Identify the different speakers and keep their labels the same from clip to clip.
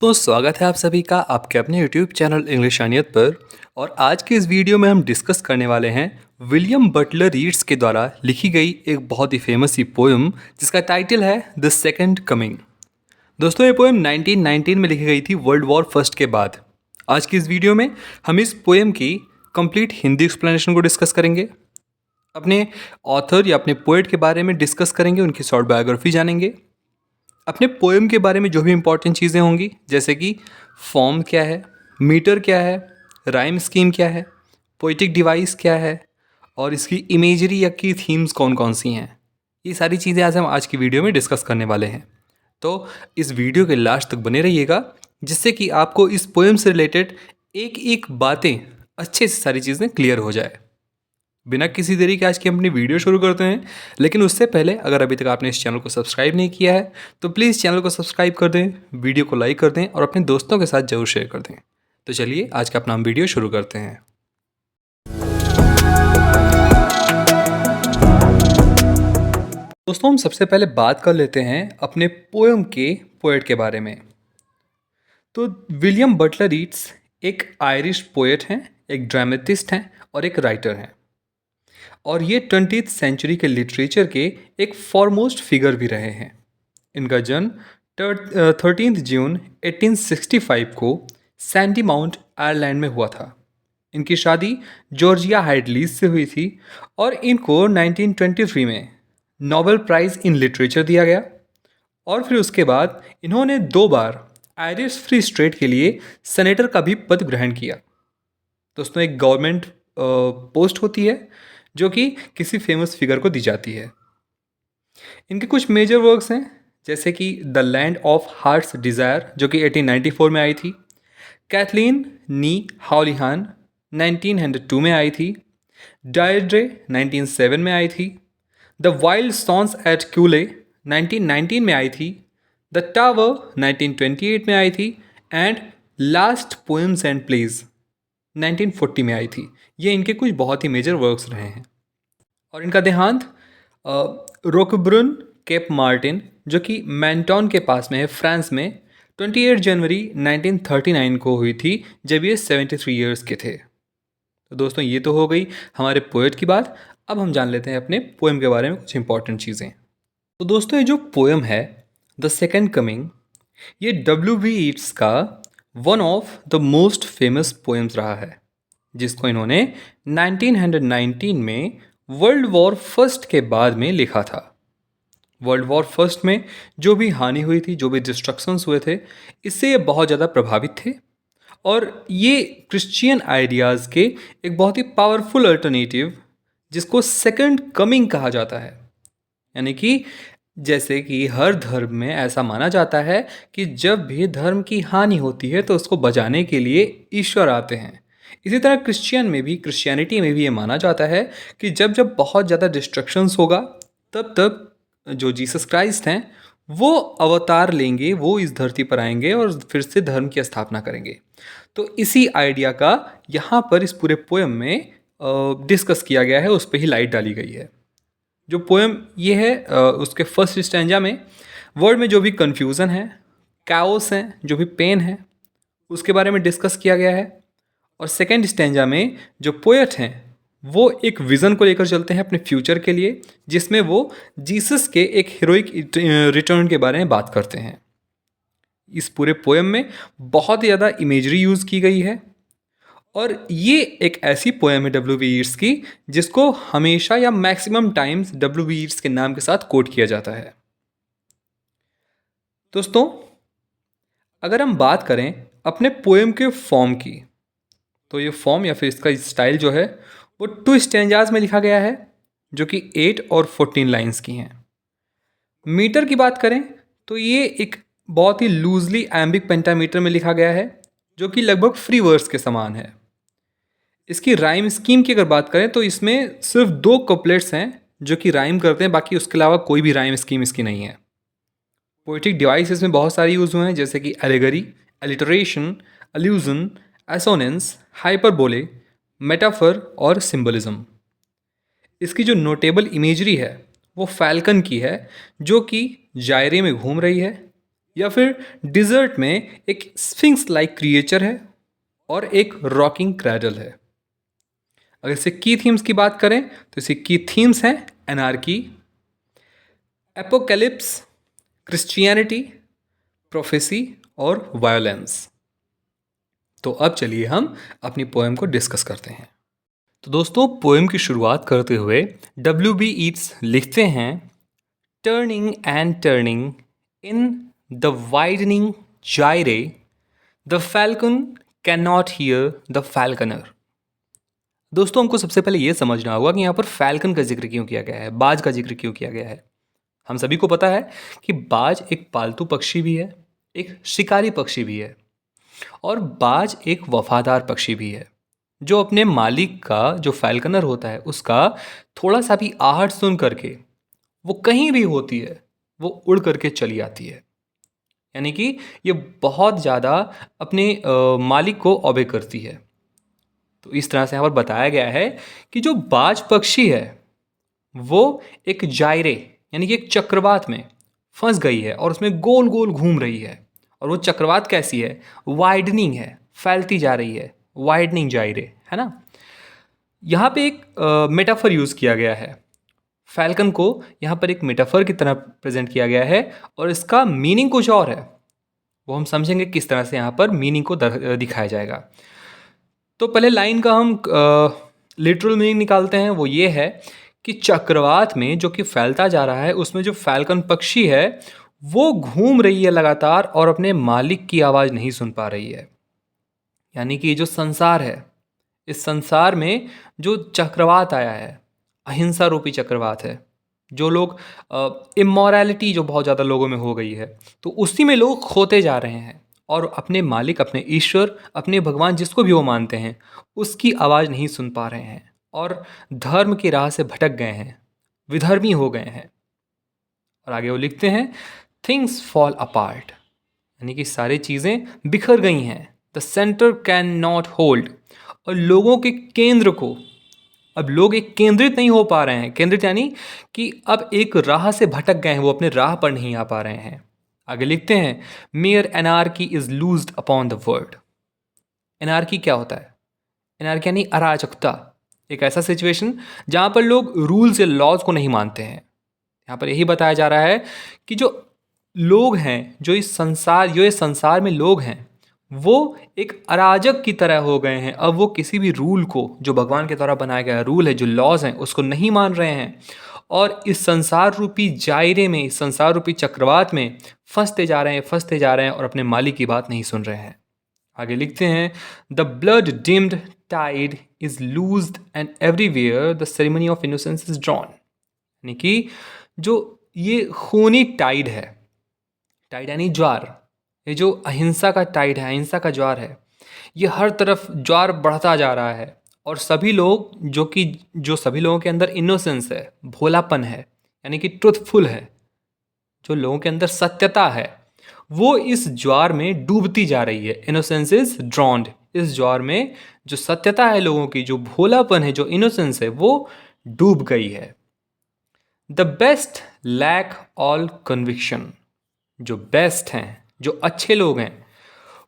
Speaker 1: तो स्वागत है आप सभी का आपके अपने यूट्यूब चैनल इंग्लिश शानियत पर। और आज के इस वीडियो में हम डिस्कस करने वाले हैं विलियम बटलर ईट्स के द्वारा लिखी गई एक बहुत ही फेमस सी पोएम जिसका टाइटल है द सेकंड कमिंग। दोस्तों, ये पोएम 1919 में लिखी गई थी वर्ल्ड वॉर फर्स्ट के बाद। आज की इस वीडियो में हम इस पोएम की कंप्लीट हिंदी एक्सप्लेनेशन को डिस्कस करेंगे, अपने ऑथर या अपने पोएट के बारे में डिस्कस करेंगे, उनकी शॉर्ट बायोग्राफी जानेंगे, अपने पोएम के बारे में जो भी इंपॉर्टेंट चीज़ें होंगी जैसे कि फॉर्म क्या है, मीटर क्या है, राइम स्कीम क्या है, पोइटिक डिवाइस क्या है और इसकी इमेजरी या की थीम्स कौन कौन सी हैं। ये सारी चीज़ें आज की वीडियो में डिस्कस करने वाले हैं। तो इस वीडियो के लास्ट तक बने रहिएगा जिससे कि आपको इस पोएम से रिलेटेड एक एक बातें अच्छे से सारी चीज़ें क्लियर हो जाए। बिना किसी देरी के आज की अपनी वीडियो शुरू करते हैं, लेकिन उससे पहले अगर अभी तक आपने इस चैनल को सब्सक्राइब नहीं किया है तो प्लीज़ चैनल को सब्सक्राइब कर दें, वीडियो को लाइक कर दें और अपने दोस्तों के साथ ज़रूर शेयर कर दें। तो चलिए आज का अपना हम वीडियो शुरू करते हैं। दोस्तों, हम सबसे पहले बात कर लेते हैं अपने पोएम के पोएट के बारे में। तो विलियम बटलर ईट्स एक आयरिश पोएट हैं, एक ड्रामेटिस्ट हैं और एक राइटर हैं। और ये 20th सेंचुरी के लिटरेचर के एक फॉरमोस्ट फिगर भी रहे हैं। इनका जन्म 13 जून 1865 को सैंडी माउंट आयरलैंड में हुआ था। इनकी शादी जॉर्जिया हाइडलीज से हुई थी और इनको 1923 में नोबेल प्राइज़ इन लिटरेचर दिया गया। और फिर उसके बाद इन्होंने 2 बार आयरिश फ्री स्टेट के लिए सेनेटर का भी पद ग्रहण किया। दोस्तों, एक गवर्नमेंट पोस्ट होती है जो कि किसी फेमस फिगर को दी जाती है। इनके कुछ मेजर वर्क्स हैं जैसे कि the land of hearts desire जो कि 1894 में आई थी, कैथलीन नी हॉलीहान 1902 में आई थी, डायड्रे 1907 में आई थी, द वाइल्ड सॉन्स एट क्यूले 1919 में आई थी, द टावर 1928 में आई थी and last poems and plays 1940 में आई थी। ये इनके कुछ बहुत ही मेजर वर्क्स रहे हैं। और इनका देहांत रोकब्रुन केप मार्टिन जो कि मैंटॉन के पास में है फ्रांस में 28 जनवरी 1939 को हुई थी जब ये 73 ईयर्स के थे। तो दोस्तों, ये तो हो गई हमारे पोएट की बात। अब हम जान लेते हैं अपने पोएम के बारे में कुछ इंपॉर्टेंट चीज़ें। तो दोस्तों, ये जो पोएम है द सेकेंड कमिंग, ये W.B. ईट्स का one of the most famous poems रहा है जिसको इन्होंने 1919 में वर्ल्ड वॉर फर्स्ट के बाद में लिखा था। वर्ल्ड वॉर फर्स्ट में जो भी हानि हुई थी, जो भी डिस्ट्रक्शंस हुए थे, इससे ये बहुत ज़्यादा प्रभावित थे और ये क्रिश्चियन आइडियाज़ के एक बहुत ही पावरफुल अल्टरनेटिव जिसको सेकंड कमिंग कहा जाता है, यानी कि जैसे कि हर धर्म में ऐसा माना जाता है कि जब भी धर्म की हानि होती है तो उसको बचाने के लिए ईश्वर आते हैं। इसी तरह क्रिश्चियनिटी में भी ये माना जाता है कि जब जब बहुत ज़्यादा डिस्ट्रक्शंस होगा तब तब जो जीसस क्राइस्ट हैं वो अवतार लेंगे, वो इस धरती पर आएंगे और फिर से धर्म की स्थापना करेंगे। तो इसी आइडिया का यहाँ पर इस पूरे पोएम में डिस्कस किया गया है, उस पर ही लाइट डाली गई है। जो पोएम ये है उसके फर्स्ट स्टैंजा में वर्ड में जो भी कन्फ्यूज़न है, काओस है, जो भी पेन है, उसके बारे में डिस्कस किया गया है। और सेकेंड स्टैंजा में जो पोएट हैं वो एक विज़न को लेकर चलते हैं अपने फ्यूचर के लिए, जिसमें वो जीसस के एक हीरोइक रिटर्न के बारे में बात करते हैं। इस पूरे पोएम में बहुत ही ज़्यादा इमेजरी यूज़ की गई है और ये एक ऐसी पोएम है W.B. ईट्स की जिसको हमेशा या मैक्सिमम टाइम्स W.B. ईट्स के नाम के साथ कोट किया जाता है। दोस्तों, अगर हम बात करें अपने पोएम के फॉर्म की, तो ये फॉर्म या फिर इसका स्टाइल जो है वो 2 स्टैंजाज में लिखा गया है जो कि 8 और 14 लाइंस की हैं। मीटर की बात करें तो ये एक बहुत ही लूजली एम्बिक पेंटामीटर में लिखा गया है जो कि लगभग फ्री वर्स के समान है। इसकी राइम स्कीम की अगर बात करें तो इसमें सिर्फ 2 कपलेट्स हैं जो कि राइम करते हैं, बाकी उसके अलावा कोई भी राइम स्कीम इसकी नहीं है। पोइटिक डिवाइस इसमें बहुत सारे यूज़ हुए हैं जैसे कि allegory, alliteration, allusion, assonance, hyperbole, metaphor और सिंबलिज्म। इसकी जो नोटेबल इमेजरी है वो फैल्कन की है जो कि जायरे में घूम रही है। या फिर डिजर्ट में एक स्फिंक्स लाइक क्रिएचर है और एक रॉकिंग क्रैडल है। अगर इससे की थीम्स की बात करें तो इसकी की थीम्स हैं एनार्की, एपोकैलिप्स, क्रिश्चियनिटी, प्रोफेसी और वायोलेंस। तो अब चलिए हम अपनी पोएम को डिस्कस करते हैं। तो दोस्तों, पोएम की शुरुआत करते हुए W.B. ईट्स लिखते हैं, turning and turning in the widening gyre, the falcon can not hear the falconer. दोस्तों, हमको सबसे पहले ये समझना होगा कि यहाँ पर फैल्कन का जिक्र क्यों किया गया है, बाज का जिक्र क्यों किया गया है। हम सभी को पता है कि बाज एक पालतू पक्षी भी है, एक शिकारी पक्षी भी है, और बाज एक वफादार पक्षी भी है जो अपने मालिक का, जो फैल्कनर होता है, उसका थोड़ा सा भी आहट सुन करके वो कहीं भी होती है वो उड़ करके चली आती है। यानी कि ये बहुत ज़्यादा अपने मालिक को ओबे करती है। तो इस तरह से यहाँ पर बताया गया है कि जो बाज पक्षी है वो एक जायरे यानी कि एक चक्रवात में फंस गई है और उसमें गोल गोल घूम रही है। और वो चक्रवात कैसी है? वाइडनिंग है, फैलती जा रही है, वाइडनिंग जायरे, है ना। यहाँ पे एक मेटाफर यूज़ किया गया है। फैल्कन को यहाँ पर एक मेटाफर की तरह प्रेजेंट किया गया है और इसका मीनिंग कुछ और है। वो हम समझेंगे किस तरह से यहाँ पर मीनिंग को दिखाया जाएगा। तो पहले लाइन का हम लिटरल मीनिंग निकालते हैं। वो ये है कि चक्रवात में जो कि फैलता जा रहा है उसमें जो फैल्कन पक्षी है वो घूम रही है लगातार और अपने मालिक की आवाज़ नहीं सुन पा रही है। यानी कि ये जो संसार है, इस संसार में जो चक्रवात आया है, अहिंसा रूपी चक्रवात है, जो लोग इमोरैलिटी जो बहुत ज़्यादा लोगों में हो गई है, तो उसी में लोग खोते जा रहे हैं और अपने मालिक, अपने ईश्वर, अपने भगवान जिसको भी वो मानते हैं उसकी आवाज़ नहीं सुन पा रहे हैं और धर्म की राह से भटक गए हैं, विधर्मी हो गए हैं। और आगे वो लिखते हैं, थिंग्स फॉल अपार्ट, यानी कि सारी चीज़ें बिखर गई हैं। The centre can not hold, और लोगों के केंद्र को, अब लोग एक केंद्रित नहीं हो पा रहे हैं। केंद्रित यानी कि अब एक राह से भटक गए हैं, वो अपने राह पर नहीं आ पा रहे हैं। आगे लिखते हैं, mayor anarchy is लूज्ड upon the world. Anarchy क्या होता है? एनार्की यानी अराजकता, एक ऐसा सिचुएशन जहाँ पर लोग रूल्स या लॉज को नहीं मानते हैं। यहाँ पर यही बताया जा रहा है कि जो लोग हैं, जो इस संसार में लोग हैं, वो एक अराजक की तरह हो गए हैं। अब वो किसी भी रूल को, जो भगवान के द्वारा बनाया गया रूल है, जो लॉज हैं, उसको नहीं मान रहे हैं और इस संसार रूपी जायरे में, इस संसार रूपी चक्रवात में फंसते जा रहे हैं, फंसते जा रहे हैं और अपने मालिक की बात नहीं सुन रहे हैं। आगे लिखते हैं, the blood dimmed tide is loosed and everywhere the ceremony of innocence is drowned. यानी कि जो ये खूनी टाइड है, टाइड यानी ज्वार, ये जो अहिंसा का टाइड है, अहिंसा का ज्वार है, ये हर तरफ ज्वार बढ़ता जा रहा है और सभी लोग जो सभी लोगों के अंदर इनोसेंस है, भोलापन है, यानी कि ट्रुथफुल है, जो लोगों के अंदर सत्यता है, वो इस ज्वार में डूबती जा रही है। इनोसेंस इज ड्रॉन्ड, इस ज्वार में जो सत्यता है लोगों की, जो भोलापन है, जो इनोसेंस है, वो डूब गई है। The best lack all conviction, जो बेस्ट हैं, जो अच्छे लोग हैं,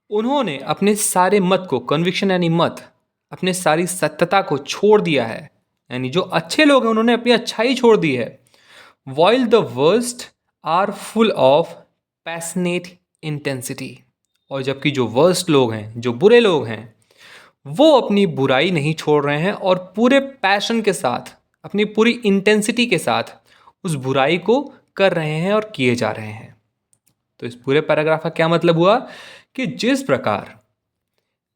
Speaker 1: उन्होंने अपने सारे मत को, कन्विक्शन यानी मत, अपने सारी सत्यता को छोड़ दिया है। यानी जो अच्छे लोग हैं उन्होंने अपनी अच्छाई छोड़ दी है। While the worst are full of passionate intensity, और जबकि जो वर्स्ट लोग हैं, जो बुरे लोग हैं, वो अपनी बुराई नहीं छोड़ रहे हैं और पूरे पैशन के साथ, अपनी पूरी इंटेंसिटी के साथ उस बुराई को कर रहे हैं और किए जा रहे हैं। तो इस पूरे पैराग्राफ का क्या मतलब हुआ कि जिस प्रकार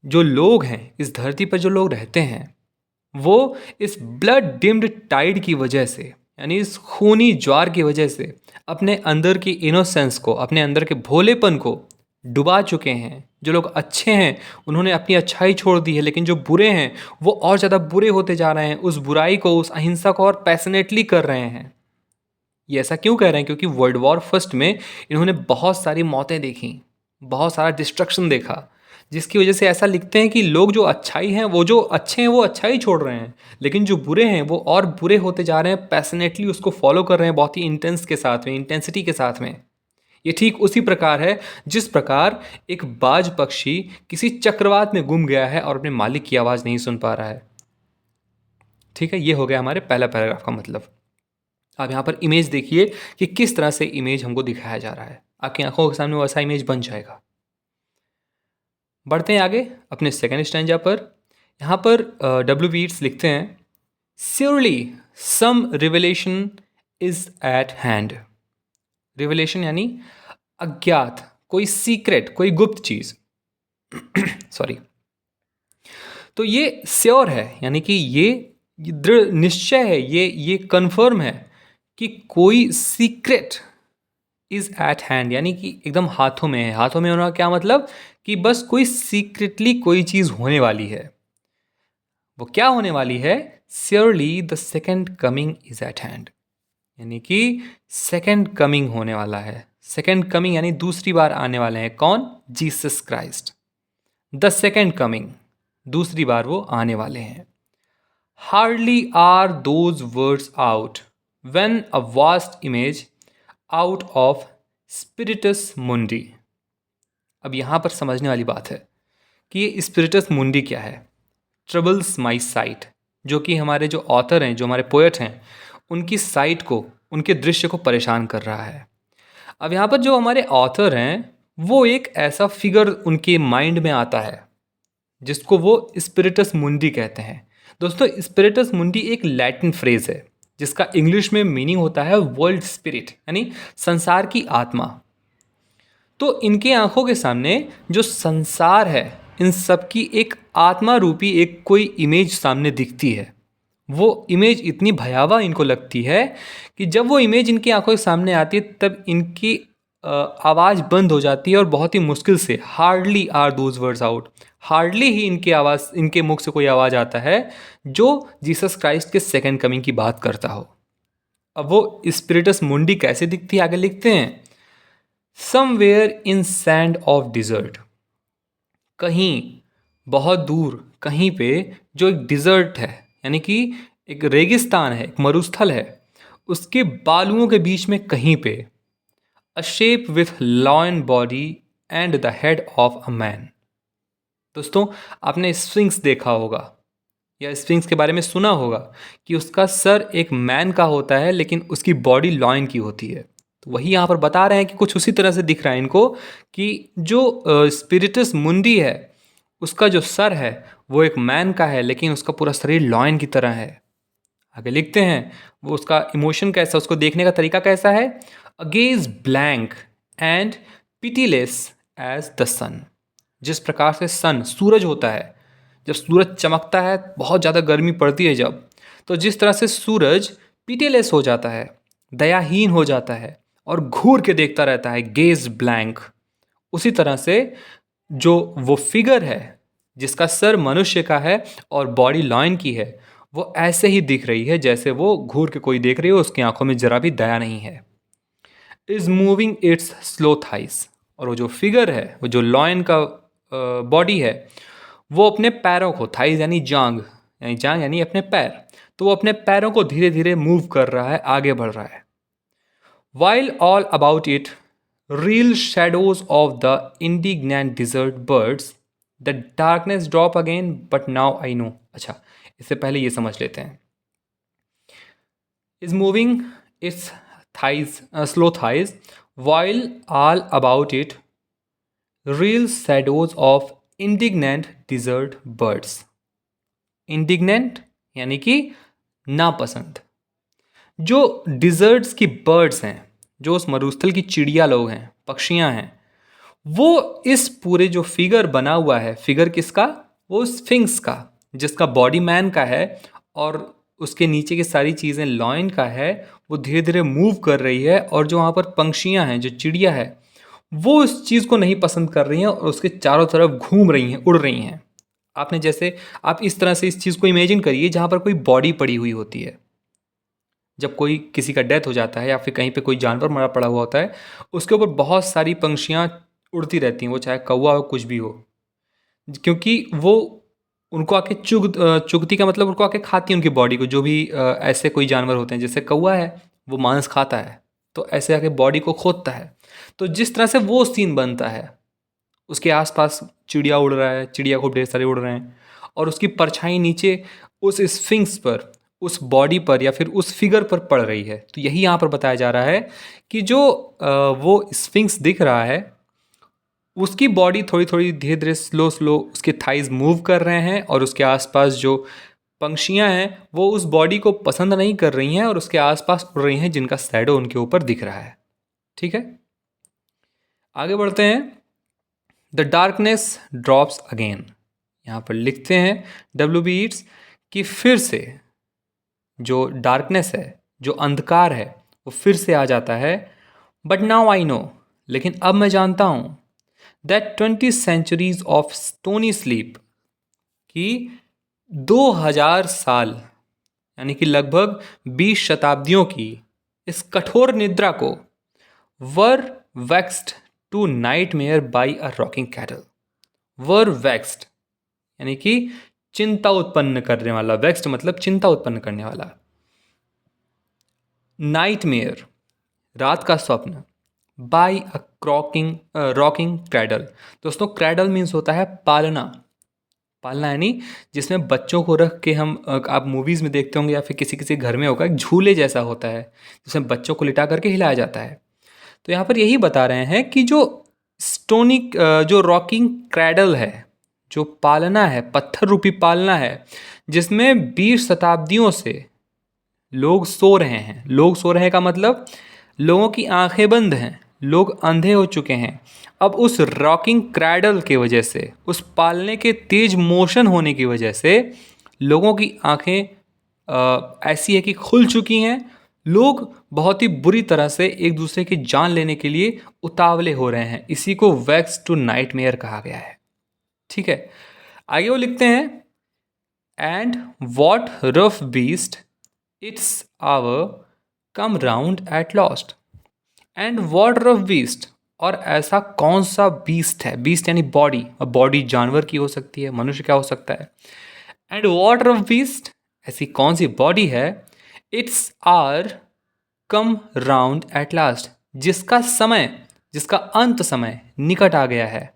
Speaker 1: जो लोग हैं, इस धरती पर जो लोग रहते हैं, वो इस ब्लड डिम्ड टाइड की वजह से, यानी इस खूनी ज्वार की वजह से अपने अंदर की इनोसेंस को, अपने अंदर के भोलेपन को डुबा चुके हैं। जो लोग अच्छे हैं उन्होंने अपनी अच्छाई छोड़ दी है, लेकिन जो बुरे हैं वो और ज़्यादा बुरे होते जा रहे हैं, उस बुराई को, उस अहिंसा को और पैशनेटली कर रहे हैं। ये ऐसा क्यों कह रहे हैं? क्योंकि वर्ल्ड वॉर फर्स्ट में इन्होंने बहुत सारी मौतें देखी, बहुत सारा डिस्ट्रक्शन देखा, जिसकी वजह से ऐसा लिखते हैं कि लोग जो अच्छाई हैं, वो जो अच्छे हैं वो अच्छाई छोड़ रहे हैं, लेकिन जो बुरे हैं वो और बुरे होते जा रहे हैं, पैशनेटली उसको फॉलो कर रहे हैं, बहुत ही इंटेंस के साथ में, इंटेंसिटी के साथ में। ये ठीक उसी प्रकार है जिस प्रकार एक बाज पक्षी किसी चक्रवात में गुम गया है और अपने मालिक की आवाज़ नहीं सुन पा रहा है। ठीक है, ये हो गया हमारे पहला पैराग्राफ का मतलब। आप यहाँ पर इमेज देखिए कि किस तरह से इमेज हमको दिखाया जा रहा है। आपकी आंखों के सामने वैसा इमेज बन जाएगा। बढ़ते हैं आगे अपने सेकेंड स्टैंजा पर। यहाँ पर डब्ल्यू वीट्स लिखते हैं, surely some revelation is at hand. Revelation यानी अज्ञात, कोई सीक्रेट, कोई गुप्त चीज। सॉरी। तो ये श्योर है, यानी कि ये दृढ़ निश्चय है, ये कंफर्म है कि कोई सीक्रेट इज एट हैंड, यानी कि एकदम हाथों में है। हाथों में होना का क्या मतलब कि बस कोई सीक्रेटली कोई चीज होने वाली है। वो क्या होने वाली है? Surely the second coming is at hand, यानी कि सेकेंड कमिंग होने वाला है। सेकेंड कमिंग यानी दूसरी बार आने वाले हैं। कौन? Jesus Christ. The second coming, दूसरी बार वो आने वाले हैं। Hardly are those words out when a vast image out of spiritus mundi. अब यहाँ पर समझने वाली बात है कि ये स्पिरिटस मुंडी क्या है। ट्रबल्स माई साइट, जो कि हमारे जो ऑथर हैं, जो हमारे पोएट हैं, उनकी साइट को, उनके दृश्य को परेशान कर रहा है। अब यहाँ पर जो हमारे ऑथर हैं, वो एक ऐसा फिगर उनके माइंड में आता है जिसको वो स्पिरिटस मुंडी कहते हैं। दोस्तों, स्पिरिटस मुंडी एक लैटिन फ्रेज है जिसका इंग्लिश में मीनिंग होता है वर्ल्ड स्पिरिट, यानी संसार की आत्मा। तो इनके आंखों के सामने जो संसार है, इन सब की एक आत्मा रूपी एक कोई इमेज सामने दिखती है। वो इमेज इतनी भयावह इनको लगती है कि जब वो इमेज इनकी आंखों के सामने आती है तब इनकी आवाज़ बंद हो जाती है और बहुत ही मुश्किल से, hardly are those words out, hardly ही इनके मुख से कोई आवाज़ आता है जो जीसस क्राइस्ट के सेकेंड कमिंग की बात करता हो। अब वो स्पिरिटस मुंडी कैसे दिखती है, आगे लिखते हैं, somewhere in sand of dessert, कहीं बहुत दूर, कहीं पे जो एक डिजर्ट है, यानी कि एक रेगिस्तान है, एक मरुस्थल है, उसके बालुओं के बीच में कहीं पे, अ shape with lion body and the head of a man. दोस्तों, आपने स्फिंक्स देखा होगा या स्फिंक्स के बारे में सुना होगा कि उसका सर एक मैन का होता है लेकिन उसकी बॉडी लॉयन की होती है। तो वही यहाँ पर बता रहे हैं कि कुछ उसी तरह से दिख रहा है इनको कि जो स्पिरिटस मुंडी है, उसका जो सर है वो एक मैन का है लेकिन उसका पूरा शरीर लॉयन की तरह है। आगे लिखते हैं, वो उसका इमोशन कैसा, उसको देखने का तरीका कैसा है, a gaze blank and pitiless as the sun. जिस प्रकार से सन, सूरज होता है, जब सूरज चमकता है, बहुत ज़्यादा गर्मी पड़ती है जब, तो जिस तरह से सूरज पिटीलेस हो जाता है, दयाहीन हो जाता है और घूर के देखता रहता है, गेज ब्लैंक, उसी तरह से जो वो फिगर है जिसका सर मनुष्य का है और बॉडी लॉयन की है, वो ऐसे ही दिख रही है जैसे वो घूर के कोई देख रही हो, उसकी आंखों में जरा भी दया नहीं है। Is moving it's slow thighs, और वो जो फिगर है, वो जो लॉयन का बॉडी है, वो अपने पैरों को, थाइस यानी जांग, यानी अपने पैर, तो वो अपने पैरों को धीरे धीरे मूव कर रहा है, आगे बढ़ रहा है। While all about it reel shadows of the indignant desert birds, the darkness drop again but now I know. अच्छा, इससे पहले ये समझ लेते हैं, is moving its thighs, slow thighs, while all about it real shadows of indignant desert birds। indignant यानी कि नापसंद। जो डिजर्ट्स की बर्ड्स हैं, जो उस मरुस्थल की चिड़िया लोग हैं, पक्षियां हैं, वो इस पूरे जो फिगर बना हुआ है, फिगर किसका? वो स्फिंक्स का, जिसका बॉडी मैन का है और उसके नीचे की सारी चीज़ें लॉयन का है, वो धीरे धीरे मूव कर रही है। और जो वहाँ पर पंक्षियाँ हैं, जो चिड़िया है, वो उस चीज़ को नहीं पसंद कर रही हैं और उसके चारों तरफ घूम रही हैं, उड़ रही हैं। आपने जैसे, आप इस तरह से इस चीज़ को इमेजिन करिए जहाँ पर कोई बॉडी पड़ी हुई होती है। जब कोई किसी का डेथ हो जाता है या फिर कहीं पे कोई जानवर मरा पड़ा हुआ होता है, उसके ऊपर बहुत सारी पंक्षियाँ उड़ती रहती हैं, वो चाहे कौवा हो, कुछ भी हो, क्योंकि वो उनको आके चुगती का मतलब उनको आके खाती है उनकी बॉडी को। जो भी ऐसे कोई जानवर होते हैं, जैसे कौवा है, वो मांस खाता है, तो ऐसे आके बॉडी को खोदता है। तो जिस तरह से वो सीन बनता है, उसके आसपास चिड़िया उड़ रहा है, चिड़िया खूब ढेर सारे उड़ रहे हैं, और उसकी परछाई नीचे उस स्फिंक्स पर, उस बॉडी पर या फिर उस फिगर पर पड़ रही है। तो यही यहाँ पर बताया जा रहा है कि जो वो स्फिंक्स दिख रहा है, उसकी बॉडी थोड़ी थोड़ी धीरे धीरे स्लो स्लो उसके थाइज मूव कर रहे हैं, और उसके आसपास जो पंक्षियां हैं वो उस बॉडी को पसंद नहीं कर रही हैं और उसके आसपास उड़ रही हैं, जिनका शैडो उनके ऊपर दिख रहा है। ठीक है, आगे बढ़ते हैं। The darkness drops again. यहाँ पर लिखते हैं WB ईट्स कि फिर से जो डार्कनेस है, जो अंधकार है, वो फिर से आ जाता है। बट नाउ आई नो, लेकिन अब मैं जानता हूँ, that 20 centuries of stony sleep, कि 2000 साल यानी कि लगभग 20 शताब्दियों की इस कठोर निद्रा को were vexed to nightmare by a rocking cradle. Were vexed यानी कि चिंता उत्पन्न करने वाला, वैक्स्ड मतलब चिंता उत्पन्न करने वाला। नाइट मेयर रात का स्वप्न, बाई अ रॉकिंग क्रैडल। दोस्तों क्रैडल मीन्स होता है पालना। पालना यानी जिसमें बच्चों को रख के हम, आप मूवीज़ में देखते होंगे या फिर किसी किसी घर में होगा, एक झूले जैसा होता है जिसमें बच्चों को लिटा करके हिलाया जाता है। तो यहाँ पर यही बता रहे हैं कि जो स्टोनी, जो रॉकिंग क्रैडल है, जो पालना है, पत्थर रूपी पालना है, जिसमें 20 शताब्दियों से लोग सो रहे हैं। लोग सो रहे का मतलब लोगों की आंखें बंद हैं, लोग अंधे हो चुके हैं। अब उस रॉकिंग क्रैडल के वजह से, उस पालने के तेज मोशन होने की वजह से लोगों की आंखें ऐसी है कि खुल चुकी हैं। लोग बहुत ही बुरी तरह से एक दूसरे की जान लेने के लिए उतावले हो रहे हैं। इसी को वैक्स टू नाइटमेयर कहा गया है। ठीक है, आगे वो लिखते हैं, and what rough beast its hour come round at last. And what rough beast, और ऐसा कौन सा बीस्ट है, बीस्ट यानी बॉडी, और बॉडी जानवर की हो सकती है, मनुष्य का हो सकता है। एंड वॉट रफ बीस्ट, ऐसी कौन सी बॉडी है, its hour come round at last, जिसका समय, जिसका अंत समय निकट आ गया है।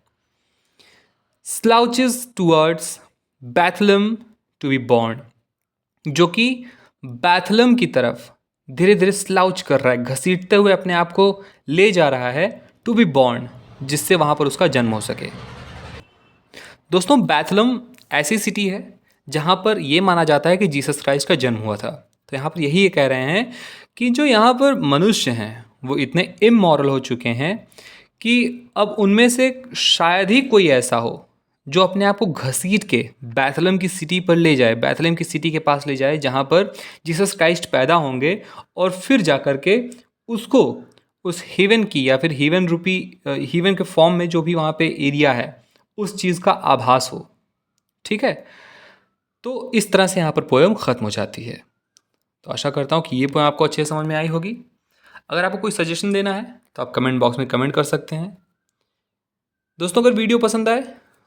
Speaker 1: Slouches towards Bethlehem to be born, जो कि बैथलम की तरफ धीरे धीरे स्लाउच कर रहा है, घसीटते हुए अपने आप को ले जा रहा है, टू बी बॉर्न, जिससे वहाँ पर उसका जन्म हो सके। दोस्तों बैथलम ऐसी सिटी है जहाँ पर यह माना जाता है कि जीसस क्राइस्ट का जन्म हुआ था। तो यहाँ पर यही कह रहे हैं कि जो यहाँ पर मनुष्य हैं वो इतने इमोरल हो चुके हैं कि अब उनमें से शायद ही कोई ऐसा हो जो अपने आप को घसीट के बैथलम की सिटी पर ले जाए, बैथलम की सिटी के पास ले जाए, जहाँ पर जीसस क्राइस्ट पैदा होंगे, और फिर जा कर के उसको उस हेवन की, या फिर हेवन रूपी, हेवन के फॉर्म में जो भी वहाँ पे एरिया है, उस चीज़ का आभास हो। ठीक है, तो इस तरह से यहाँ पर पोएम ख़त्म हो जाती है। तो आशा करता हूँ कि ये पोएम आपको अच्छे समझ में आई होगी। अगर आपको कोई सजेशन देना है तो आप कमेंट बॉक्स में कमेंट कर सकते हैं। दोस्तों अगर वीडियो पसंद आए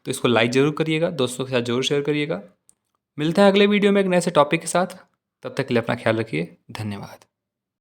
Speaker 1: तो इसको लाइक ज़रूर करिएगा, दोस्तों के साथ ज़रूर शेयर करिएगा। मिलते हैं अगले वीडियो में एक नए से टॉपिक के साथ। तब तक के लिए अपना ख्याल रखिए। धन्यवाद।